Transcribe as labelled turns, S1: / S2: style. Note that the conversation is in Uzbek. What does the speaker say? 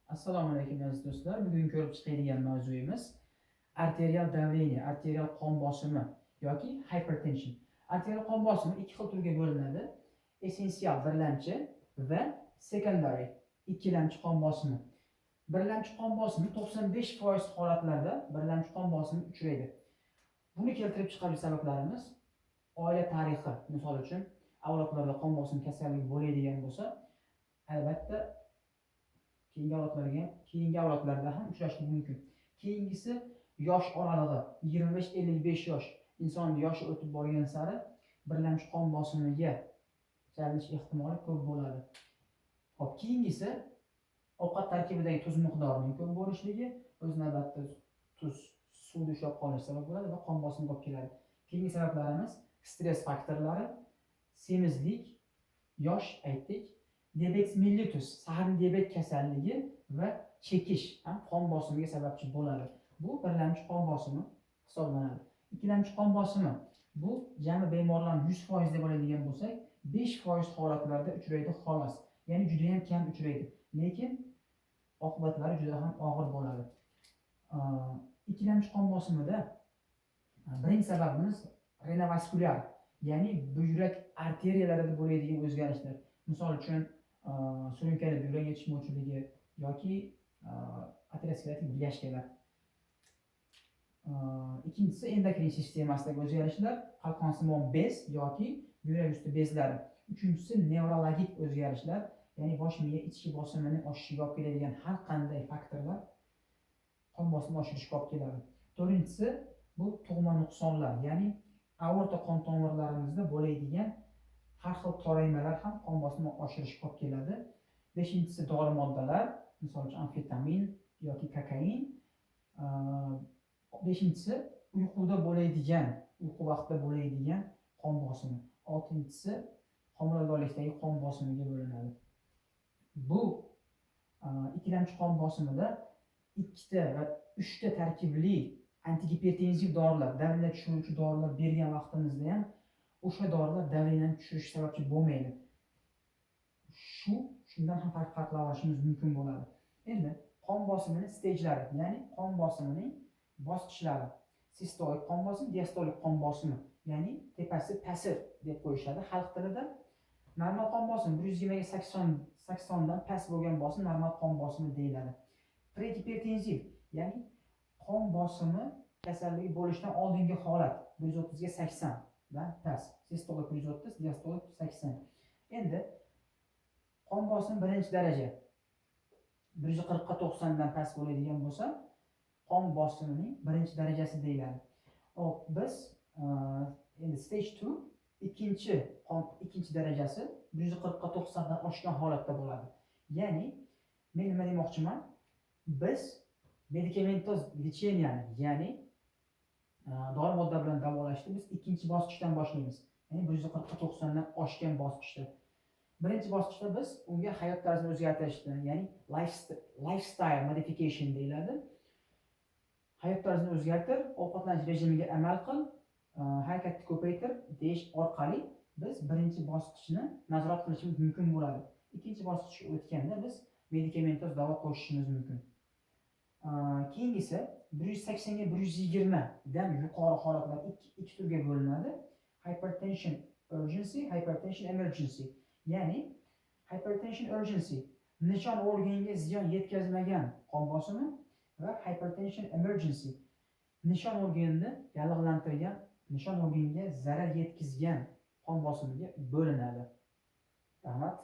S1: Assalomu alaykum aziz do'stlar. Bugun ko'rib chiqadigan mavzuyimiz arterial давление, arterial qon bosimi yoki hypertension. Arterial qon bosimi ikki xil turga bo'linadi. Essensial birlamchi va secondary ikkilamchi qon bosimi. Birlamchi qon bosimi 95% holatlarda birlamchi qon bosimi uchraydi. Buni keltirib chiqarish sabablarimiz oila tarixi, misol uchun avlodlarda qon bosimi kasalligi bo'ladigan bo'lsa, albatta keyingi avlodlarda ham uchrashi mumkin. Keyingisi yosh oralig'i 25-55 yosh. Insonning yoshi o'tib borgan sari birlamchi qon bosimiga chalinish ehtimoli ko'p bo'ladi. Xo'p, keyingisi ovqat tarkibidagi tuz miqdorining ko'p bo'lishligi, o'z navbatida tuz suvda ushlab qolish sabab bo'ladi va qon bosimiga olib keladi. Keyingi sabablarimiz stress faktorlari, semizlik, yosh aytdik, diabetes mellitus, saharni diabet kasalligi va chekish ham qon bosimiga sababchi bo'ladi. Bu birlamchi qon bosimi hisoblanadi. Ikkilamchi qon bosimi bu jami bemorlarning 100% deb oladigan bo'lsak, 5% holatlarda uchraydi xolos. Ya'ni juda ham kam uchraydi, lekin oqibatlari juda ham og'ir bo'ladi. Ikkilamchi qon bosimida birinchi sababimiz renovaskulyar, ya'ni buyrak arteriyalarida bo'ladigan o'zgarishlar. Misol uchun surunkali buyrak yetishmovchiligi yoki aterosklerotik blyashkalar. Ikkinchisi endokrin sistemasidagi o'zgarishlar, qalqonsimon bez yoki buyrak usti bezlari. Uchinchisi nevrologik o'zgarishlar, ya'ni bosh miya ichki bosimining oshishiga olib keladigan har qanday faktorlar qon bosimini oshirishga olib keladi. To'rtinchisi bu tug'ma nuqsonlar, ya'ni aorta qon tomirlarimizda bo'ladigan har xil toraymalar ham qon bosimini oshirishga olib keladi. Beshinchisi dori moddalar, misol uchun amfetamin yoki kokain. Beshinchisi uyquda bo'ladigan, uyqu vaqtida bo'ladigan qon bosimi. Oltinchisi homiladorlikdagi qon bosimiga bo'linadi. Bu ikkilamchi qon bosimida ikkita va uchta tarkibli antigipertenziv dorilar, davleniya tushiruvchi dorilar bergan vaqtimizda ham o'sha dorilar davleniyani tushirish sababchi bo'lmaydi. Shundan ham farqlab olishimiz mumkin bo'ladi. Endi qon bosimining stejlari, ya'ni qon bosimining bosqichlari. Sistolik qon bosimi, diastolik qon bosimi, ya'ni tepasi pasir deb qo'yishadi xalq tilida. Normal qon bosimi 120 ga 80 dan past bo'lgan bosim normal qon bosimi deyiladi. Pregipertenziv, ya'ni qon bosimi kasalligi bo'lishdan oldingi holat 130 ga 80 dan past. Sistolik 130, diastolik 80. Endi qon bosimi birinchi daraja 140 ga 90 dan past bo'ladigan bo'lsa, qon bosimining birinchi darajasi deyiladi. Hop, biz endi stage 2 ikkinchi darajasi 140 ga 90 dan oshgan holatda bo'ladi. Ya'ni men nima demoqchiman? Biz medikamentoz lecheniani, ya'ni dori modda bilan davolashni biz ikkinchi bosqichdan boshlaymiz. Ya'ni 140 ga 90 dan oshgan bosqichda. Birinchi bosqichda biz unga hayot tarzini o'zgartirishni, ya'ni lifestyle modification deyiladi. Hayot tarzini o'zgartir, ovqatlanish rejimiga amal qil, harakatni ko'paytir deyish orqali biz birinchi bosqichni nazorat qilishimiz mumkin bo'ladi. Ikkinchi bosqichga o'tganda biz medikamentoz davo qo'shishimiz mumkin. Keyingisi 180 ga 120 dan yuqori holatlar ikki turga bo'linadi. Hypertension urgency, hypertension emergency. Ya'ni hypertension urgency nishon organiga ziyon yetkazmagan qon bosimi va hypertension emergency nishon organini yallig'lantirgan, nishon organiga zarar yetkazgan qon bosimiga bo'linadi. Rahmat.